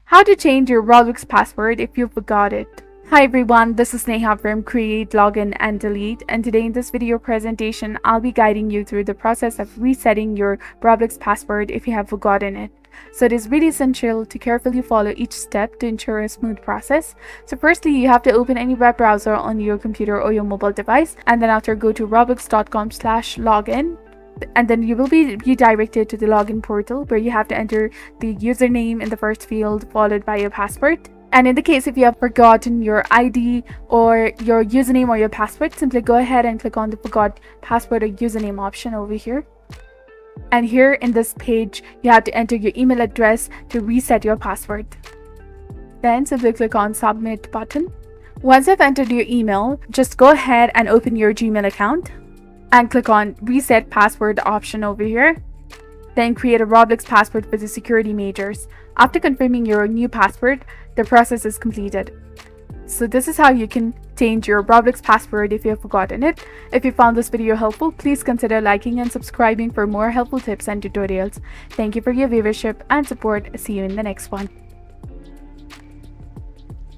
How to change your Roblox password if you forgot it. Hi everyone, this is Neha from Create, Login and Delete, and today in this video presentation, I'll be guiding you through the process of resetting your Roblox password if you have forgotten it. So it is really essential to carefully follow each step to ensure a smooth process. So firstly, you have to open any web browser on your computer or your mobile device, and then after go to roblox.com/login. And then you will be redirected to the login portal where you have to enter the username in the first field followed by your password. And in the case if you have forgotten your ID or your username or your password, simply go ahead and click on the forgot password or username option over here. And here in this page, you have to enter your email address to reset your password. Then simply click on submit button. Once you've entered your email, just go ahead and open your Gmail account and click on reset password option over here. Then create a Roblox password for the security measures. After confirming your new password, the process is completed. So this is how you can change your Roblox password if you have forgotten it. If you found this video helpful, please consider liking and subscribing for more helpful tips and tutorials. Thank you for your viewership and support. See you in the next one.